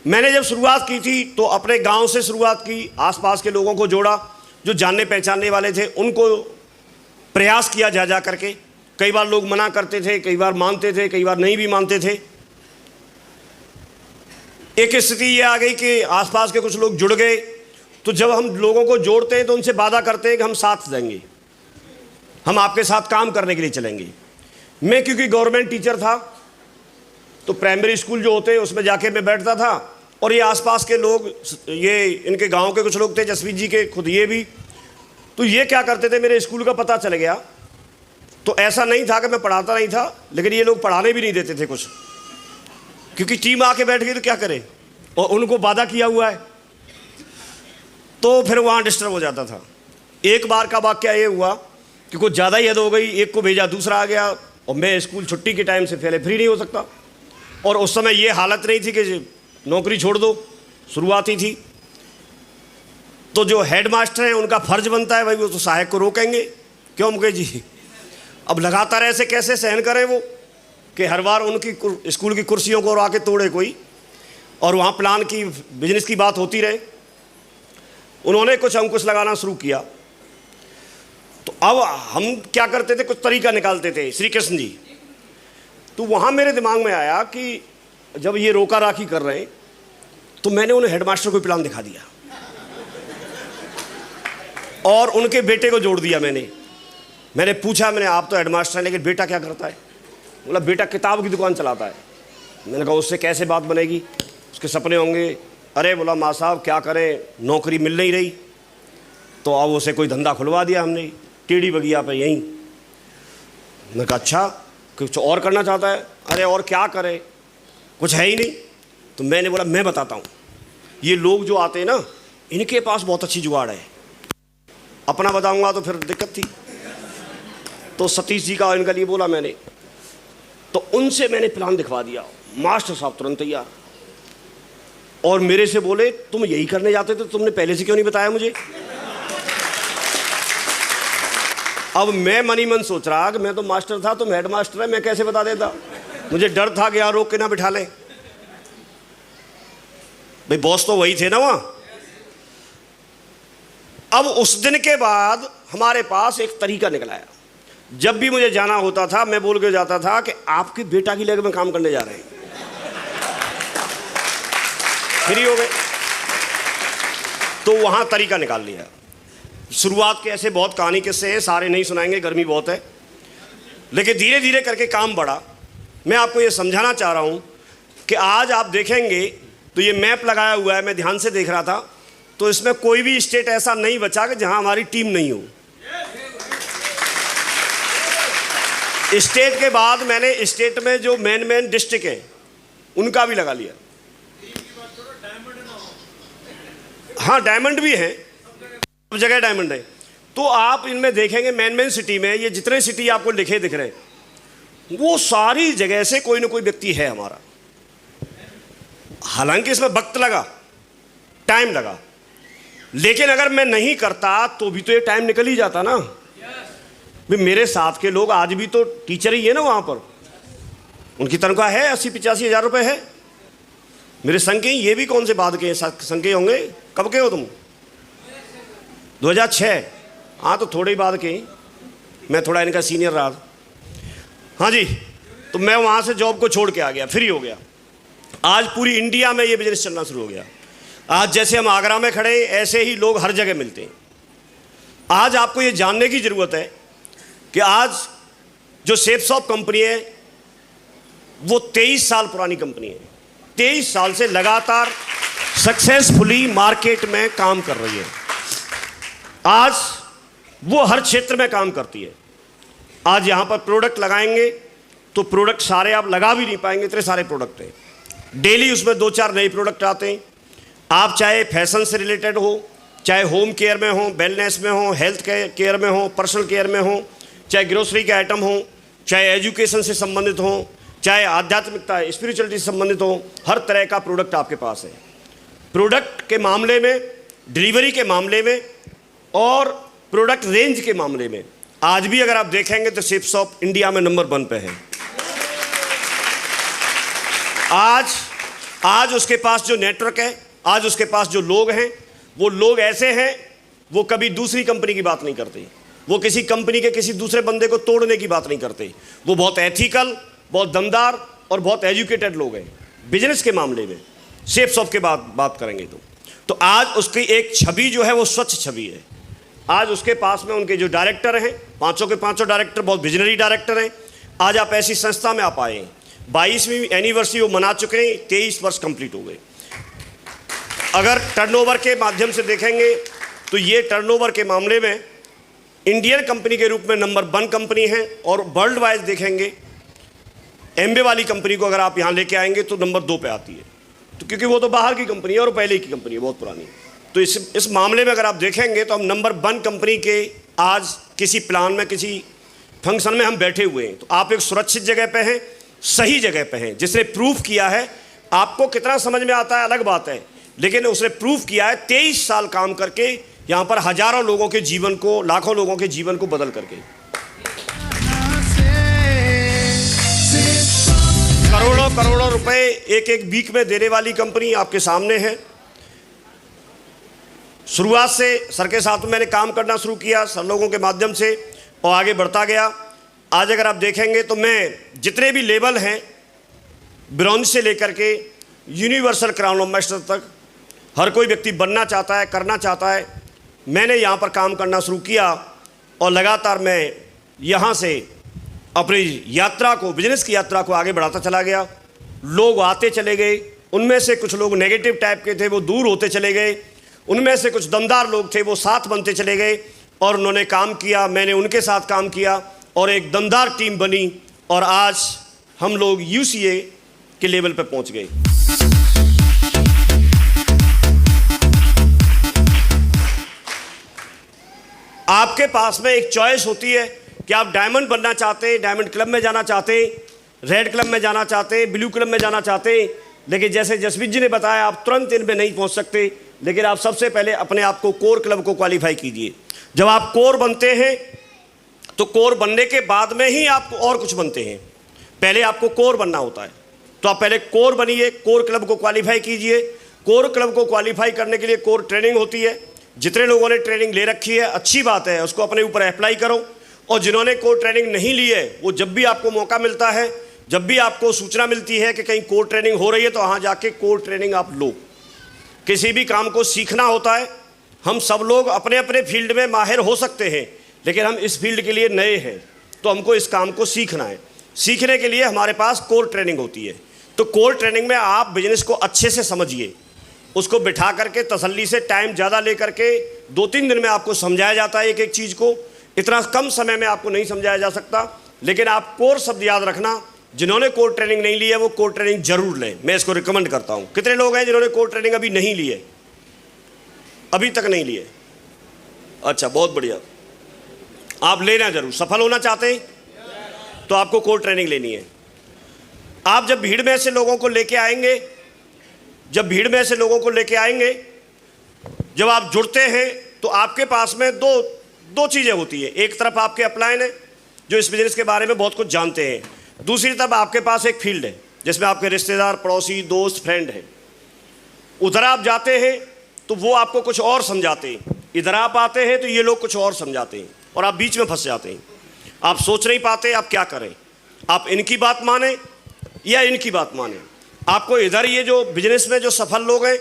मैंने जब शुरुआत की थी तो अपने गांव से शुरुआत की, आसपास के लोगों को जोड़ा, जो जानने पहचानने वाले थे उनको प्रयास किया जा जा करके। कई बार लोग मना करते थे, कई बार मानते थे, कई बार नहीं भी मानते थे। एक स्थिति ये आ गई कि आसपास के कुछ लोग जुड़ गए, तो जब हम लोगों को जोड़ते हैं तो उनसे वादा करते हैं कि हम साथ देंगे, हम आपके साथ काम करने के लिए चलेंगे। मैं क्योंकि गवर्नमेंट टीचर था तो प्राइमरी स्कूल जो होते हैं उसमें जाके मैं बैठता था, और ये आसपास के लोग, ये इनके गांव के कुछ लोग थे, जसवीत जी के, खुद ये भी, तो ये क्या करते थे, मेरे स्कूल का पता चल गया तो ऐसा नहीं था कि मैं पढ़ाता नहीं था, लेकिन ये लोग पढ़ाने भी नहीं देते थे कुछ, क्योंकि टीम आके बैठ गई तो क्या करें, और उनको वादा किया हुआ है, तो फिर वहाँ डिस्टर्ब हो जाता था। एक बार का वाकया ये हुआ कि कुछ ज़्यादा ही हद हो गई, एक को भेजा दूसरा आ गया, और मैं स्कूल छुट्टी के टाइम से पहले फ्री नहीं हो सकता, और उस समय ये हालत नहीं थी कि नौकरी छोड़ दो, शुरुआती थी। तो जो हेड मास्टर हैं उनका फ़र्ज बनता है भाई, वो तो सहायक को रोकेंगे, क्यों मुकेश जी, अब लगातार ऐसे कैसे सहन करें वो कि हर बार उनकी स्कूल की कुर्सियों को आके तोड़े कोई, और वहाँ प्लान की, बिजनेस की बात होती रहे। उन्होंने कुछ अंकुश लगाना शुरू किया, तो अब हम क्या करते थे, कुछ तरीका निकालते थे, श्री कृष्ण जी। तो वहाँ मेरे दिमाग में आया कि जब ये रोका राखी कर रहे हैं तो मैंने उन्हें हेडमास्टर को प्लान दिखा दिया और उनके बेटे को जोड़ दिया। मैंने पूछा, मैंने आप तो हेडमास्टर हैं लेकिन बेटा क्या करता है? बोला बेटा किताब की दुकान चलाता है। मैंने कहा उससे कैसे बात बनेगी, उसके सपने होंगे। अरे बोला माँ साहब क्या करें, नौकरी मिल नहीं रही, तो अब उसे कोई धंधा खुलवा दिया हमने टेढ़ी बगिया पे यहीं। मैंने कहा अच्छा, कुछ और करना चाहता है? अरे और क्या करे, कुछ है ही नहीं। तो मैंने बोला मैं बताता हूँ, ये लोग जो आते हैं ना, इनके पास बहुत अच्छी जुगाड़ है। अपना बताऊंगा तो फिर दिक्कत थी, तो सतीश जी का इनका लिए बोला मैंने, तो उनसे मैंने प्लान दिखवा दिया। मास्टर साहब तुरंत तैयार, और मेरे से बोले तुम यही करने जाते थे, तुमने पहले से क्यों नहीं बताया मुझे? अब मैं मन ही मन सोच रहा कि मैं तो मास्टर था, तुम हेड मास्टर है, मैं कैसे बता देता। मुझे डर था कि यहाँ रोक के ना बिठा लें, भाई बॉस तो वही थे ना वहाँ। अब उस दिन के बाद हमारे पास एक तरीका निकल आया। जब भी मुझे जाना होता था मैं बोल के जाता था कि आपके बेटा की लेग में काम करने जा रहे हैं, फ्री हो गए। तो वहाँ तरीका निकाल लिया। शुरुआत के ऐसे बहुत कहानी किस्से हैं, सारे नहीं सुनाएंगे, गर्मी बहुत है, लेकिन धीरे धीरे करके काम बढ़ा। मैं आपको ये समझाना चाह रहा हूँ कि आज आप देखेंगे तो ये मैप लगाया हुआ है, मैं ध्यान से देख रहा था, तो इसमें कोई भी स्टेट ऐसा नहीं बचा कि जहाँ हमारी टीम नहीं हो। स्टेट के बाद मैंने स्टेट में जो मेन डिस्ट्रिक्ट हैं उनका भी लगा लिया। हाँ डायमंड भी है, सब जगह डायमंड है। तो आप इनमें देखेंगे मेन सिटी में, ये जितने सिटी आपको लिखे दिख रहे हैं, वो सारी जगह से कोई ना कोई व्यक्ति है हमारा। हालांकि इसमें वक्त लगा, टाइम लगा, लेकिन अगर मैं नहीं करता तो भी तो ये टाइम निकल ही जाता ना। भाई मेरे साथ के लोग आज भी तो टीचर ही है ना वहाँ पर, उनकी तनख्वाह है 80-85 हज़ार रुपये है। मेरे संग के ये भी कौन से बाद के संग के होंगे? कब के हो तुम? 2006। हाँ तो थोड़े ही बाद के, मैं थोड़ा इनका सीनियर रहा। हाँ जी, तो मैं वहाँ से जॉब को छोड़ के आ गया, फ्री हो गया। आज पूरी इंडिया में ये बिजनेस चलना शुरू हो गया। आज जैसे हम आगरा में खड़े, ऐसे ही लोग हर जगह मिलते हैं। आज आपको ये जानने की ज़रूरत है कि आज जो शेफसॉप कंपनी है वो 23 साल पुरानी कंपनी है। 23 साल से लगातार सक्सेसफुली मार्केट में काम कर रही है। आज वो हर क्षेत्र में काम करती है। आज यहाँ पर प्रोडक्ट लगाएंगे तो प्रोडक्ट सारे आप लगा भी नहीं पाएंगे, इतने सारे प्रोडक्ट हैं। डेली उसमें 2-4 नए प्रोडक्ट आते हैं। आप चाहे फैशन से रिलेटेड हो, चाहे होम केयर में हो, वेलनेस में हो, हेल्थ केयर में हो, पर्सनल केयर में हो, चाहे ग्रोसरी के आइटम हो, चाहे एजुकेशन से संबंधित हो, चाहे आध्यात्मिकता स्पिरिचुअलिटी से संबंधित हो, हर तरह का प्रोडक्ट आपके पास है। प्रोडक्ट के मामले में, डिलीवरी के मामले में और प्रोडक्ट रेंज के मामले में आज भी अगर आप देखेंगे तो शेफसॉप इंडिया में नंबर 1 पे है। आज आज उसके पास जो नेटवर्क है, आज उसके पास जो लोग हैं, वो लोग ऐसे हैं, वो कभी दूसरी कंपनी की बात नहीं करते, वो किसी कंपनी के किसी दूसरे बंदे को तोड़ने की बात नहीं करते। वो बहुत एथिकल, बहुत दमदार और बहुत एजुकेटेड लोग हैं बिजनेस के मामले में। शेफसॉफ्ट के बात करेंगे तो आज उसकी एक छवि जो है वो स्वच्छ छवि है। आज उसके पास में उनके जो डायरेक्टर हैं, पांचों के पांचों डायरेक्टर बहुत विजनरी डायरेक्टर हैं। आज आप ऐसी संस्था में आप आए हैं, 22वीं एनिवर्सरी वो मना चुके हैं, 23 वर्ष कंप्लीट हो गए। अगर टर्नओवर के माध्यम से देखेंगे तो ये टर्नओवर के मामले में इंडियन कंपनी के रूप में नंबर 1 कंपनी है, और वर्ल्ड वाइज देखेंगे एमबे वाली कंपनी को अगर आप यहाँ लेके आएंगे तो नंबर 2 पे आती है। तो क्योंकि वो तो बाहर की कंपनी है और पहले की कंपनी है, बहुत पुरानी। तो इस मामले में अगर आप देखेंगे तो हम नंबर 1 कंपनी के आज किसी प्लान में, किसी फंक्शन में हम बैठे हुए हैं। तो आप एक सुरक्षित जगह पे हैं, सही जगह पे हैं, जिसने प्रूफ किया है। आपको कितना समझ में आता है अलग बात है, लेकिन उसने प्रूफ किया है 23 साल काम करके यहाँ पर हजारों लोगों के जीवन को, लाखों लोगों के जीवन को बदल करके। करोड़ों करोड़ों रुपए एक एक वीक में देने वाली कंपनी आपके सामने है। शुरुआत से सर के साथ मैंने काम करना शुरू किया, सर लोगों के माध्यम से, और आगे बढ़ता गया। आज अगर आप देखेंगे तो मैं जितने भी लेवल हैं, ब्रॉन्ज से लेकर के यूनिवर्सल क्राउन ऑफ मास्टर तक, हर कोई व्यक्ति बनना चाहता है, करना चाहता है। मैंने यहाँ पर काम करना शुरू किया और लगातार मैं यहाँ से अपनी यात्रा को, बिजनेस की यात्रा को आगे बढ़ाता चला गया। लोग आते चले गए, उनमें से कुछ लोग नेगेटिव टाइप के थे, वो दूर होते चले गए। उनमें से कुछ दमदार लोग थे, वो साथ बनते चले गए और उन्होंने काम किया, मैंने उनके साथ काम किया और एक दमदार टीम बनी, और आज हम लोग यूसीए के लेवल पे पहुंच गए। आपके पास में एक चॉइस होती है कि आप डायमंड बनना चाहते हैं, डायमंड क्लब में जाना चाहते हैं, रेड क्लब में जाना चाहते हैं, ब्लू क्लब में जाना चाहते हैं। लेकिन जैसे जसवीर जी ने बताया, आप तुरंत इनमें नहीं पहुंच सकते, लेकिन आप सबसे पहले अपने आप को कोर क्लब को क्वालिफाई कीजिए। जब आप कोर बनते हैं तो कोर बनने के बाद में ही आप और कुछ बनते हैं। पहले आपको कोर बनना होता है, तो आप पहले कोर बनिए, कोर क्लब को क्वालिफाई कीजिए। कोर क्लब को क्वालिफाई करने के लिए कोर ट्रेनिंग होती है। जितने लोगों ने ट्रेनिंग ले रखी है, अच्छी बात है, उसको अपने ऊपर अप्लाई करो। और जिन्होंने कोर ट्रेनिंग नहीं ली है, वो जब भी आपको मौका मिलता है, जब भी आपको सूचना मिलती है कि कहीं कोर ट्रेनिंग हो रही है, तो वहाँ जाके कोर ट्रेनिंग आप लो। किसी भी काम को सीखना होता है। हम सब लोग अपने अपने फील्ड में माहिर हो सकते हैं, लेकिन हम इस फील्ड के लिए नए हैं, तो हमको इस काम को सीखना है। सीखने के लिए हमारे पास कोर ट्रेनिंग होती है। तो कोर ट्रेनिंग में आप बिजनेस को अच्छे से समझिए, उसको बिठा करके तसल्ली से, टाइम ज़्यादा ले करके 2-3 दिन में आपको समझाया जाता है एक एक चीज़ को। इतना कम समय में आपको नहीं समझाया जा सकता। लेकिन आप कोर शब्द याद रखना, जिन्होंने कोर ट्रेनिंग नहीं ली है वो कोर ट्रेनिंग जरूर लें, मैं इसको रिकमेंड करता हूँ। कितने लोग हैं जिन्होंने कोर ट्रेनिंग अभी नहीं ली है, अभी तक नहीं लिए? अच्छा, बहुत बढ़िया। आप लेना जरूर, सफल होना चाहते हैं तो आपको कोर ट्रेनिंग लेनी है। आप जब भीड़ में से लोगों को लेके आएंगे, जब आप जुड़ते हैं तो आपके पास में दो चीज़ें होती है। एक तरफ आपके अपलाइन है जो इस बिजनेस के बारे में बहुत कुछ जानते हैं, दूसरी तरफ आपके पास एक फील्ड है जिसमें आपके रिश्तेदार, पड़ोसी, दोस्त, फ्रेंड हैं। उधर आप जाते हैं तो वो आपको कुछ और समझाते हैं, इधर आप आते हैं तो ये लोग कुछ और समझाते हैं, और आप बीच में फंस जाते हैं। आप सोच नहीं पाते आप क्या करें, आप इनकी बात माने या इनकी बात माने। आपको इधर ये जो बिजनेस में जो सफल लोग हैं,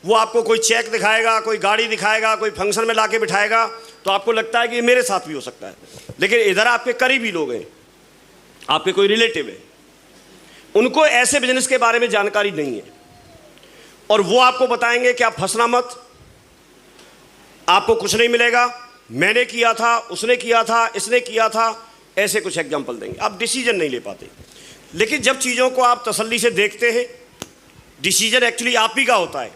वो आपको कोई चेक दिखाएगा, कोई गाड़ी दिखाएगा, कोई फंक्शन में लाके बिठाएगा, तो आपको लगता है कि ये मेरे साथ भी हो सकता है। लेकिन इधर आपके करीबी लोग हैं, आपके कोई रिलेटिव है, उनको ऐसे बिजनेस के बारे में जानकारी नहीं है, और वो आपको बताएंगे कि आप फंसना मत, आपको कुछ नहीं मिलेगा, मैंने किया था, उसने किया था, इसने किया था, ऐसे कुछ एग्जाम्पल देंगे। आप डिसीजन नहीं ले पाते। लेकिन जब चीज़ों को आप तसल्ली से देखते हैं, डिसीजन एक्चुअली आप ही का होता है।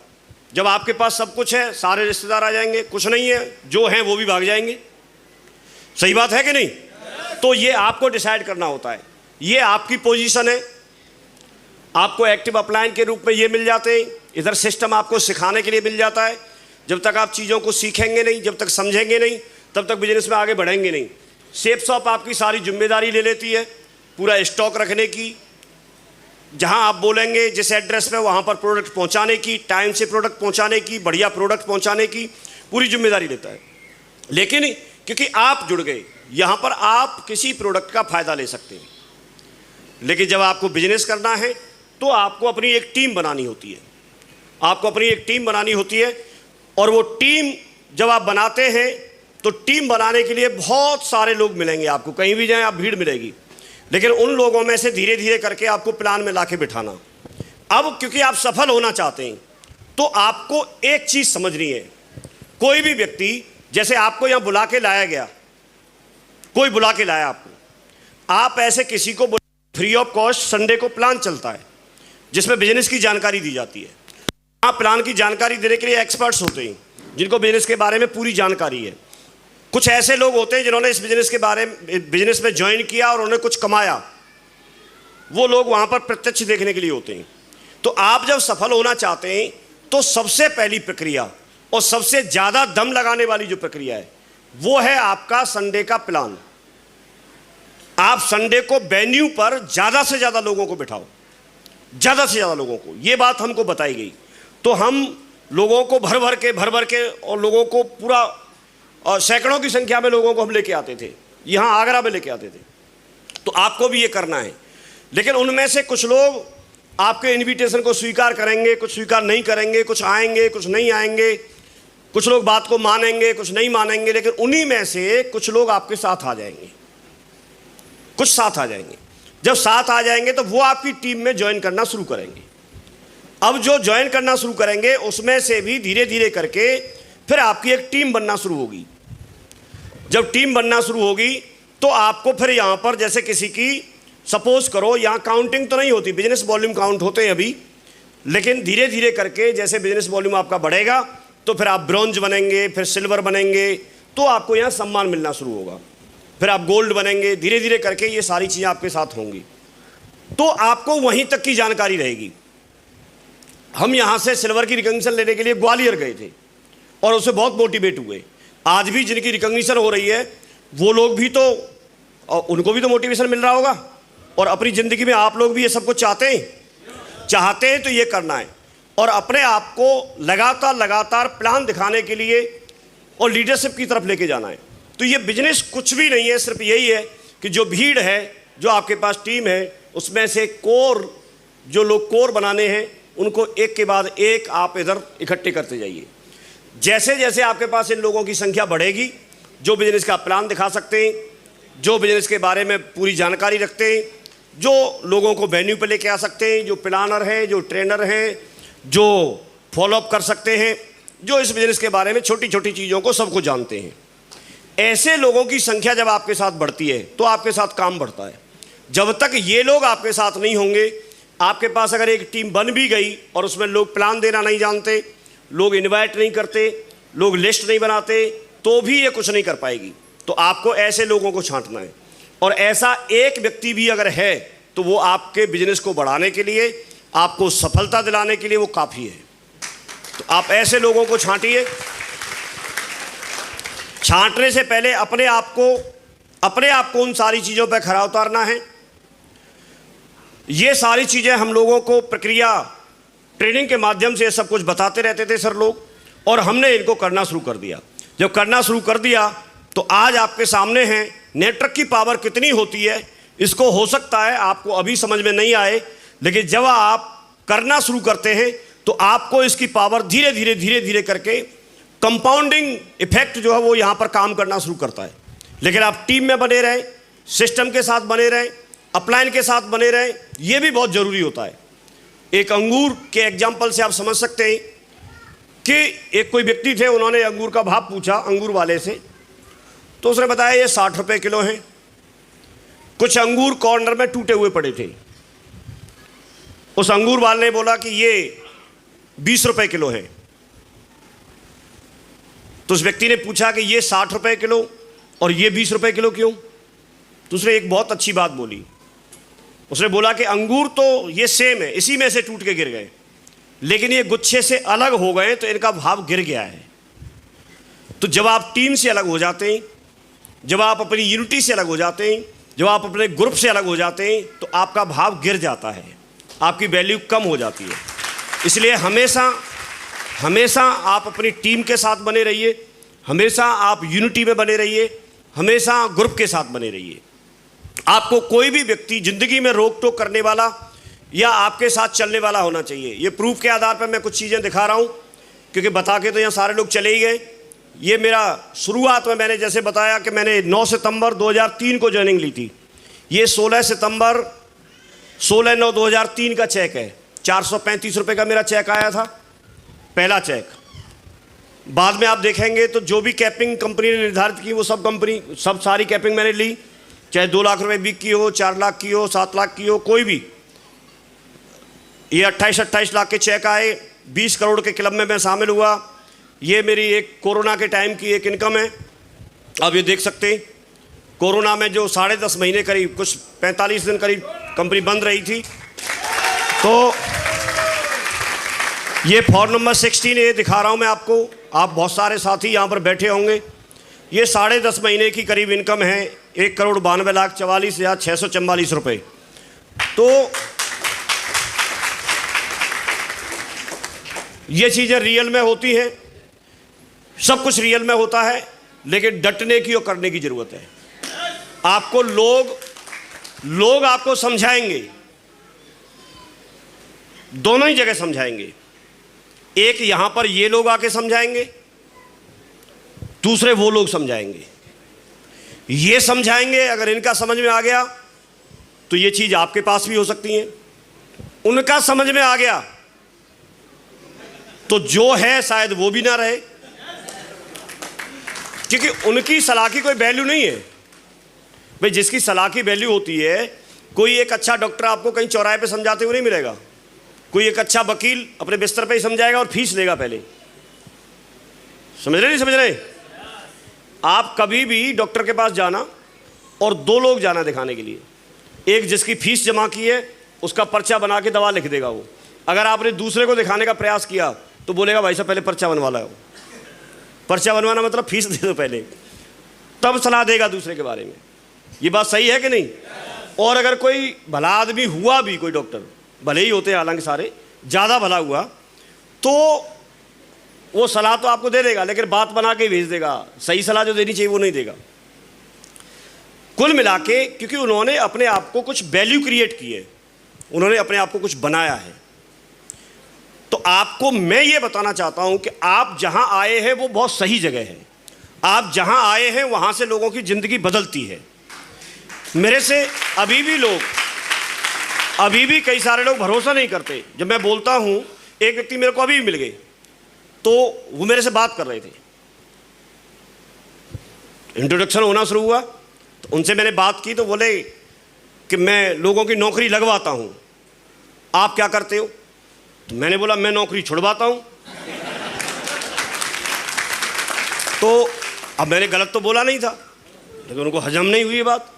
जब आपके पास सब कुछ है, सारे रिश्तेदार आ जाएंगे, कुछ नहीं है, जो हैं वो भी भाग जाएंगे। सही बात है कि नहीं? तो ये आपको डिसाइड करना होता है, ये आपकी पोजीशन है। आपको एक्टिव अपलाइन के रूप में ये मिल जाते हैं, इधर सिस्टम आपको सिखाने के लिए मिल जाता है। जब तक आप चीज़ों को सीखेंगे नहीं, जब तक समझेंगे नहीं, तब तक बिजनेस में आगे बढ़ेंगे नहीं। शेफसॉफ्ट आपकी सारी जिम्मेदारी ले लेती है, पूरा स्टॉक रखने की, जहां आप बोलेंगे जिस एड्रेस पे, वहां पर प्रोडक्ट पहुंचाने की, टाइम से प्रोडक्ट पहुंचाने की, बढ़िया प्रोडक्ट पहुंचाने की पूरी जिम्मेदारी लेता है। लेकिन क्योंकि आप जुड़ गए, यहां पर आप किसी प्रोडक्ट का फायदा ले सकते हैं। लेकिन जब आपको बिजनेस करना है तो आपको अपनी एक टीम बनानी होती है, आपको अपनी एक टीम बनानी होती है। और वो टीम जब आप बनाते हैं तो टीम बनाने के लिए बहुत सारे लोग मिलेंगे आपको, कहीं भी जाएं आप भीड़ मिलेगी। लेकिन उन लोगों में से धीरे धीरे करके आपको प्लान में लाके बिठाना। अब क्योंकि आप सफल होना चाहते हैं तो आपको एक चीज़ समझनी है। कोई भी व्यक्ति, जैसे आपको यहाँ बुला के लाया गया, कोई बुला के लाया आपको, आप ऐसे किसी को फ्री ऑफ कॉस्ट संडे को प्लान चलता है जिसमें बिजनेस की जानकारी दी जाती है। आप प्लान की जानकारी देने के लिए एक्सपर्ट्स होते हैं जिनको बिजनेस के बारे में पूरी जानकारी है। कुछ ऐसे लोग होते हैं जिन्होंने इस बिजनेस में ज्वाइन किया और उन्हें कुछ कमाया, वो लोग वहाँ पर प्रत्यक्ष देखने के लिए होते हैं। तो आप जब सफल होना चाहते हैं तो सबसे पहली प्रक्रिया और सबसे ज़्यादा दम लगाने वाली जो प्रक्रिया है वो है आपका संडे का प्लान। आप संडे को वेन्यू पर ज़्यादा से ज़्यादा लोगों को बिठाओ, ज़्यादा से ज़्यादा लोगों को। ये बात हमको बताई गई तो हम लोगों को भर भर के और लोगों को पूरा और सैकड़ों की संख्या में लोगों को हम लेके आते थे, यहाँ आगरा में लेके आते थे। तो आपको भी ये करना है। लेकिन उनमें से कुछ लोग आपके इनविटेशन को स्वीकार करेंगे, कुछ स्वीकार नहीं करेंगे, कुछ आएंगे, कुछ नहीं आएंगे, कुछ लोग बात को मानेंगे, कुछ नहीं मानेंगे। लेकिन उन्हीं में से कुछ लोग आपके साथ आ जाएंगे, कुछ साथ आ जाएंगे। जब साथ आ जाएंगे तो वो आपकी टीम में ज्वाइन करना शुरू करेंगे। अब जो ज्वाइन करना शुरू करेंगे उसमें से भी धीरे धीरे करके फिर आपकी एक टीम बनना शुरू होगी। जब टीम बनना शुरू होगी तो आपको फिर यहाँ पर, जैसे किसी की सपोज करो, यहाँ काउंटिंग तो नहीं होती, बिजनेस वॉल्यूम काउंट होते हैं अभी, लेकिन धीरे धीरे करके जैसे बिजनेस वॉल्यूम आपका बढ़ेगा तो फिर आप ब्रॉन्ज बनेंगे, फिर सिल्वर बनेंगे, तो आपको यहाँ सम्मान मिलना शुरू होगा, फिर आप गोल्ड बनेंगे। धीरे धीरे करके ये सारी चीज़ें आपके साथ होंगी। तो आपको वहीं तक की जानकारी रहेगी। हम यहाँ से सिल्वर की रिकॉग्निशन लेने के लिए ग्वालियर गए थे और उससे बहुत मोटिवेट हुए। आज भी जिनकी रिकॉग्निशन हो रही है वो लोग भी तो, उनको भी तो मोटिवेशन मिल रहा होगा। और अपनी ज़िंदगी में आप लोग भी ये सब कुछ चाहते हैं तो ये करना है और अपने आप को लगातार प्लान दिखाने के लिए और लीडरशिप की तरफ लेके जाना है। तो ये बिजनेस कुछ भी नहीं है, सिर्फ यही है कि जो भीड़ है, जो आपके पास टीम है, उसमें से कोर, जो लोग कोर बनाने हैं उनको एक के बाद एक आप इधर इकट्ठे करते जाइए। जैसे जैसे आपके पास इन लोगों की संख्या बढ़ेगी, जो बिजनेस का प्लान दिखा सकते हैं, जो बिजनेस के बारे में पूरी जानकारी रखते हैं, जो लोगों को वेन्यू पे लेके आ सकते हैं, जो प्लानर हैं, जो ट्रेनर हैं, जो फॉलोअप कर सकते हैं, जो इस बिजनेस के बारे में छोटी छोटी चीज़ों को सबको जानते हैं, ऐसे लोगों की संख्या जब आपके साथ बढ़ती है तो आपके साथ काम बढ़ता है। जब तक ये लोग आपके साथ नहीं होंगे, आपके पास अगर एक टीम बन भी गई और उसमें लोग प्लान देना नहीं जानते, लोग इनवाइट नहीं करते, लोग लिस्ट नहीं बनाते, तो भी ये कुछ नहीं कर पाएगी। तो आपको ऐसे लोगों को छांटना है और ऐसा एक व्यक्ति भी अगर है तो वो आपके बिजनेस को बढ़ाने के लिए, आपको सफलता दिलाने के लिए वो काफ़ी है। तो आप ऐसे लोगों को छांटिए। छांटने से पहले अपने आप को उन सारी चीज़ों पर खरा उतारना है। ये सारी चीज़ें हम लोगों को प्रक्रिया ट्रेनिंग के माध्यम से सब कुछ बताते रहते थे सर लोग, और हमने इनको करना शुरू कर दिया। जब करना शुरू कर दिया तो आज आपके सामने है नेटवर्क की पावर कितनी होती है। इसको हो सकता है आपको अभी समझ में नहीं आए, लेकिन जब आप करना शुरू करते हैं तो आपको इसकी पावर धीरे धीरे करके कंपाउंडिंग इफेक्ट जो है वो यहाँ पर काम करना शुरू करता है। लेकिन आप टीम में बने रहें, सिस्टम के साथ बने रहें, अपलाइन के साथ बने रहें, ये भी बहुत ज़रूरी होता है। एक अंगूर के एग्जाम्पल से आप समझ सकते हैं कि एक कोई व्यक्ति थे, उन्होंने अंगूर का भाव पूछा अंगूर वाले से, तो उसने बताया ये 60 रुपये किलो हैं। कुछ अंगूर कॉर्नर में टूटे हुए पड़े थे। उस अंगूर वाले ने बोला कि ये 20 रुपये किलो है। तो उस व्यक्ति ने पूछा कि ये 60 रुपये किलो और ये 20 रुपये किलो क्यों? तो उसने एक बहुत अच्छी बात बोली। उसने बोला कि अंगूर तो ये सेम है, इसी में से टूट के गिर गए, लेकिन ये गुच्छे से अलग हो गए तो इनका भाव गिर गया है। तो जब आप टीम से अलग हो जाते हैं, जब आप अपनी यूनिटी से अलग हो जाते हैं, जब आप अपने ग्रुप से अलग हो जाते हैं, तो आपका भाव गिर जाता है। आपकी वैल्यू कम हो जाती है। इसलिए हमेशा आप अपनी टीम के साथ बने रहिए, हमेशा आप यूनिटी में बने रहिए, हमेशा ग्रुप के साथ बने रहिए। आपको कोई भी व्यक्ति ज़िंदगी में रोक टोक करने वाला या आपके साथ चलने वाला होना चाहिए। ये प्रूफ के आधार पर मैं कुछ चीज़ें दिखा रहा हूँ, क्योंकि बता के तो यहाँ सारे लोग चले ही गए। ये मेरा शुरुआत में मैंने जैसे बताया कि मैंने 9 सितंबर 2003 को ज्वाइनिंग ली थी। ये 16/9/2003 का चेक है। 435 रुपये का मेरा चेक आया था, पहला चेक। बाद में आप देखेंगे तो जो भी कैपिंग कंपनी ने निर्धारित की वो सब सारी कैपिंग मैंने ली, चाहे 2 लाख रुपए बिक की हो, 4 लाख की हो, 7 लाख की हो, कोई भी। ये 28 लाख के चेक आए। 20 करोड़ के क्लब में मैं शामिल हुआ। ये मेरी एक कोरोना के टाइम की एक इनकम है। आप ये देख सकते हैं, कोरोना में जो 10.5 महीने करीब, कुछ 45 दिन करीब कंपनी बंद रही थी, तो ये फॉर्म नंबर 16 ये दिखा रहा हूँ मैं आपको। आप बहुत सारे साथी यहाँ पर बैठे होंगे। ये 10.5 महीने की करीब इनकम है, 1,92,44,644 रुपये। तो ये चीज़ें रियल में होती हैं, सब कुछ रियल में होता है, लेकिन डटने की और करने की ज़रूरत है। आपको लोग आपको समझाएंगे, दोनों ही जगह समझाएंगे। एक यहाँ पर ये लोग आके समझाएंगे, दूसरे वो लोग समझाएंगे। ये समझाएंगे, अगर इनका समझ में आ गया तो ये चीज़ आपके पास भी हो सकती है। उनका समझ में आ गया तो जो है शायद वो भी ना रहे, क्योंकि उनकी सलाह की कोई वैल्यू नहीं है। भाई जिसकी सलाह की वैल्यू होती है, कोई एक अच्छा डॉक्टर आपको कहीं चौराहे पे समझाते हुए नहीं मिलेगा। कोई एक अच्छा वकील अपने बिस्तर पे ही समझाएगा और फीस लेगा पहले। समझ रहे नहीं समझ रहे? आप कभी भी डॉक्टर के पास जाना और 2 लोग जाना दिखाने के लिए। एक जिसकी फीस जमा की है, उसका पर्चा बना के दवा लिख देगा वो। अगर आपने दूसरे को दिखाने का प्रयास किया तो बोलेगा भाई साहब पहले पर्चा बनवा लाओ। पर्चा बनवाना मतलब फीस दे दो पहले, तब सलाह देगा दूसरे के बारे में। ये बात सही है कि नहीं? और अगर कोई भला आदमी हुआ भी, कोई डॉक्टर, भले ही होते हैं हालांकि सारे, ज़्यादा भला हुआ तो वो सलाह तो आपको दे देगा, लेकिन बात बना के भेज देगा। सही सलाह जो देनी चाहिए वो नहीं देगा। कुल मिला के, क्योंकि उन्होंने अपने आप को कुछ वैल्यू क्रिएट की है, उन्होंने अपने आप को कुछ बनाया है। तो आपको मैं ये बताना चाहता हूं कि आप जहां आए हैं वो बहुत सही जगह है। आप जहां आए हैं वहां से लोगों की ज़िंदगी बदलती है। मेरे से अभी भी कई सारे लोग भरोसा नहीं करते। जब मैं बोलता हूं, एक व्यक्ति मेरे को अभी भी मिल गए, तो वो मेरे से बात कर रहे थे, इंट्रोडक्शन होना शुरू हुआ, तो उनसे मैंने बात की तो बोले कि मैं लोगों की नौकरी लगवाता हूं, आप क्या करते हो? तो मैंने बोला मैं नौकरी छुड़वाता हूं। तो अब मैंने गलत तो बोला नहीं था, लेकिन उनको हजम नहीं हुई बात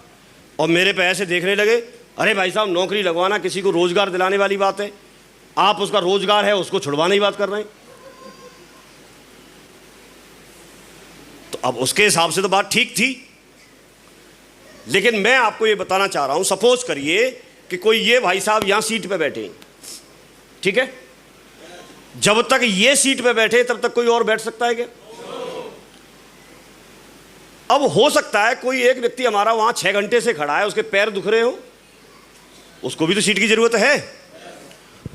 और मेरे पे ऐसे देखने लगे, अरे भाई साहब नौकरी लगवाना किसी को रोजगार दिलाने वाली बात है, आप उसका रोजगार है उसको छुड़वाने की बात कर रहे हैं। तो अब उसके हिसाब से तो बात ठीक थी, लेकिन मैं आपको ये बताना चाह रहा हूं, सपोज करिए कि कोई ये भाई साहब यहां सीट पे बैठे हैं, ठीक है? जब तक ये सीट पे बैठे तब तक कोई और बैठ सकता है क्या? अब हो सकता है कोई एक व्यक्ति हमारा वहां 6 घंटे से खड़ा है, उसके पैर दुख रहे हो, उसको भी तो सीट की जरूरत है।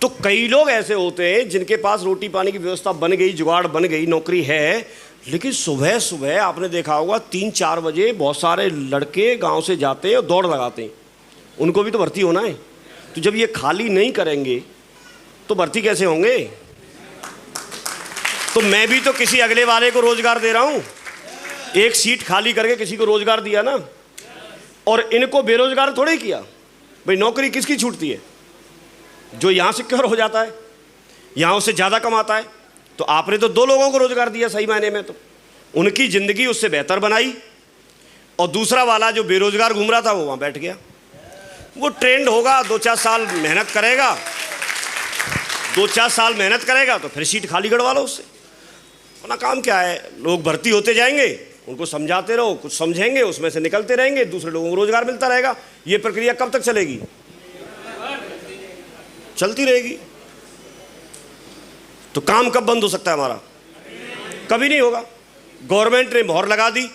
तो कई लोग ऐसे होते हैं जिनके पास रोटी पानी की व्यवस्था बन गई, जुगाड़ बन गई, नौकरी है, लेकिन सुबह सुबह आपने देखा होगा 3-4 बजे बहुत सारे लड़के गांव से जाते हैं और दौड़ लगाते हैं। उनको भी तो भर्ती होना है। तो जब ये खाली नहीं करेंगे तो भर्ती कैसे होंगे? तो मैं भी तो किसी अगले वाले को रोजगार दे रहा हूं। एक सीट खाली करके किसी को रोजगार दिया ना, और इनको बेरोजगार थोड़े ही किया। भाई नौकरी किसकी छूटती है? जो यहां सिक्योर हो जाता है, यहां उससे ज्यादा कमाता है। तो आपने तो 2 लोगों को रोजगार दिया सही मायने में, तो उनकी जिंदगी उससे बेहतर बनाई, और दूसरा वाला जो बेरोजगार घूम रहा था वो वहां बैठ गया। वो ट्रेंड होगा, 2-4 साल मेहनत करेगा, 2-4 साल मेहनत करेगा तो फिर सीट खाली करवा लो उससे। अपना काम क्या है, लोग भर्ती होते जाएंगे, उनको समझाते रहो, कुछ समझेंगे, उसमें से निकलते रहेंगे, दूसरे लोगों को रोजगार मिलता रहेगा। ये प्रक्रिया कब तक चलेगी? चलती रहेगी। तो काम कब बंद हो सकता है हमारा? कभी नहीं होगा। गवर्नमेंट ने मोहर लगा दी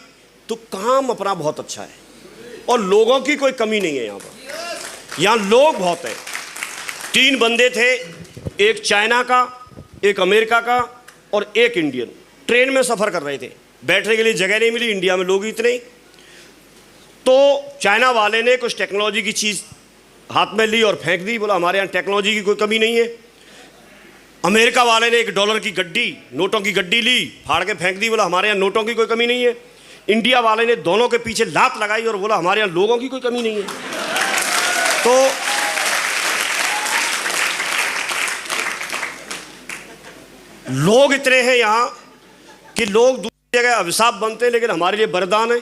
तो काम अपना बहुत अच्छा है और लोगों की कोई कमी नहीं है यहाँ पर। यहाँ लोग बहुत हैं। 3 बंदे थे, एक चाइना का, एक अमेरिका का और एक इंडियन। ट्रेन में सफ़र कर रहे थे, बैठने के लिए जगह नहीं मिली, इंडिया में लोग इतने। तो चाइना वाले ने कुछ टेक्नोलॉजी की चीज़ हाथ में ली और फेंक दी, बोला हमारे यहाँ टेक्नोलॉजी की कोई कमी नहीं है। अमेरिका वाले ने $1 की गड्डी, नोटों की गड्डी ली, फाड़ के फेंक दी, बोला हमारे यहाँ नोटों की कोई कमी नहीं है। इंडिया वाले ने दोनों के पीछे लात लगाई और बोला हमारे यहाँ लोगों की कोई कमी नहीं है। तो लोग इतने हैं यहाँ कि लोग दूसरी जगह अभिशाप बनते हैं, लेकिन हमारे लिए वरदान है।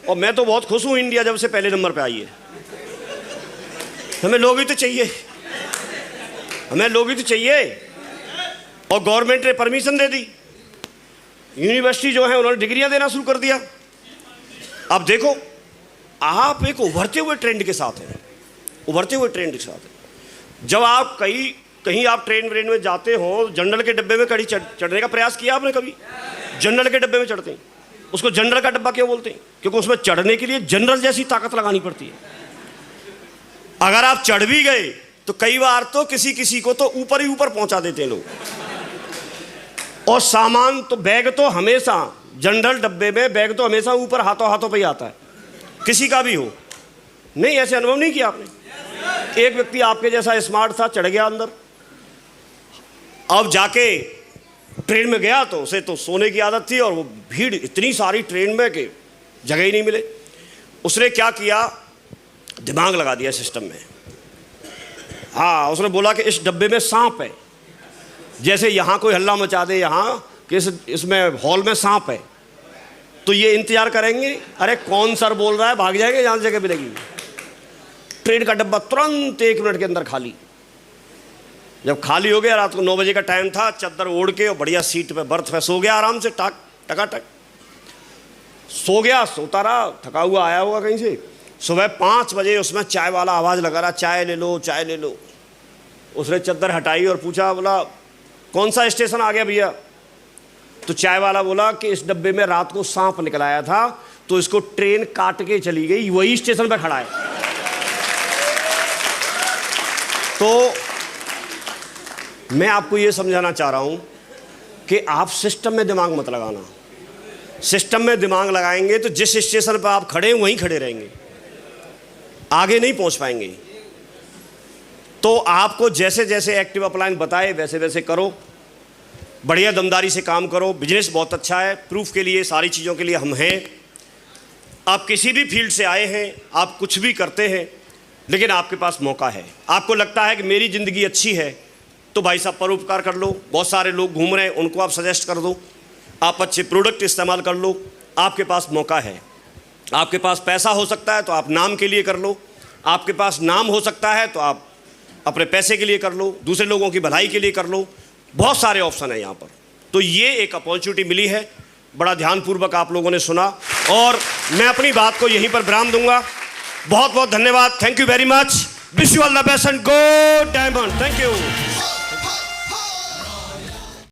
और मैं तो बहुत खुश हूँ इंडिया जब से पहले नंबर पे आई है। हमें लोग ही तो चाहिए, हमें लोग ही तो चाहिए। और गवर्नमेंट ने परमिशन दे दी, यूनिवर्सिटी जो है उन्होंने डिग्रियां देना शुरू कर दिया। अब देखो, आप एक उभरते हुए ट्रेंड के साथ हैं, उभरते हुए ट्रेंड के साथ हैं। जब आप कहीं आप ट्रेन व्रेन में जाते हो, जनरल के डब्बे में कभी चढ़ने का प्रयास किया आपने? कभी जनरल के डब्बे में चढ़ते हैं, उसको जनरल का डब्बा क्यों बोलते हैं? क्योंकि उसमें चढ़ने के लिए जनरल जैसी ताकत लगानी पड़ती है। अगर आप चढ़ भी गए तो कई बार तो किसी को तो ऊपर ही ऊपर पहुंचा देते हैं लोग। और सामान तो, बैग तो हमेशा जनरल डब्बे में बैग तो हमेशा ऊपर हाथों हाथों पे ही आता है, किसी का भी हो। नहीं, ऐसे अनुभव नहीं किया आपने? एक व्यक्ति आपके जैसा स्मार्ट था, चढ़ गया अंदर, अब जाके ट्रेन में गया तो उसे तो सोने की आदत थी और वो भीड़ इतनी सारी ट्रेन में कि जगह ही नहीं मिले। उसने क्या किया, दिमाग लगा दिया सिस्टम में। हाँ, उसने बोला कि इस डब्बे में सांप है, जैसे यहाँ कोई हल्ला मचा दे यहाँ कि इसमें हॉल में सांप है, तो ये इंतजार करेंगे, अरे कौन सर बोल रहा है, भाग जाएंगे जहाँ जगह मिलेगी। ट्रेन का डब्बा तुरंत 1 मिनट के अंदर खाली। जब खाली हो गया, रात को 9 बजे का टाइम था, चद्दर ओढ़ के और बढ़िया सीट पे, बर्थ पे सो गया आराम से, टकाटक सो गया। सोता रहा, थका हुआ आया हुआ कहीं से। सुबह 5 बजे उसमें चाय वाला आवाज़ लगा रहा, चाय ले लो, चाय ले लो। उसने चद्दर हटाई और पूछा, बोला कौन सा स्टेशन आ गया भैया? तो चाय वाला बोला कि इस डब्बे में रात को सांप निकल आया था, तो इसको ट्रेन काट के चली गई, वही स्टेशन पे खड़ा है। तो मैं आपको ये समझाना चाह रहा हूं कि आप सिस्टम में दिमाग मत लगाना। सिस्टम में दिमाग लगाएंगे तो जिस स्टेशन पर आप खड़े हैं वहीं खड़े रहेंगे, आगे नहीं पहुंच पाएंगे। तो आपको जैसे जैसे एक्टिव अपलाइन बताए वैसे वैसे करो, बढ़िया दमदारी से काम करो। बिजनेस बहुत अच्छा है, प्रूफ के लिए, सारी चीज़ों के लिए हम हैं। आप किसी भी फील्ड से आए हैं, आप कुछ भी करते हैं, लेकिन आपके पास मौका है। आपको लगता है कि मेरी ज़िंदगी अच्छी है, तो भाई साहब परोपकार कर लो। बहुत सारे लोग घूम रहे हैं, उनको आप सजेस्ट कर दो। आप अच्छे प्रोडक्ट इस्तेमाल कर लो, आपके पास मौका है। आपके पास पैसा हो सकता है तो आप नाम के लिए कर लो, आपके पास नाम हो सकता है तो आप अपने पैसे के लिए कर लो, दूसरे लोगों की भलाई के लिए कर लो। बहुत सारे ऑप्शन है यहाँ पर। तो ये एक अपॉर्चुनिटी मिली है, बड़ा ध्यानपूर्वक आप लोगों ने सुना और मैं अपनी बात को यहीं पर विराम दूंगा। बहुत बहुत धन्यवाद, thank you very much, wish you all the best and go diamond, thank you.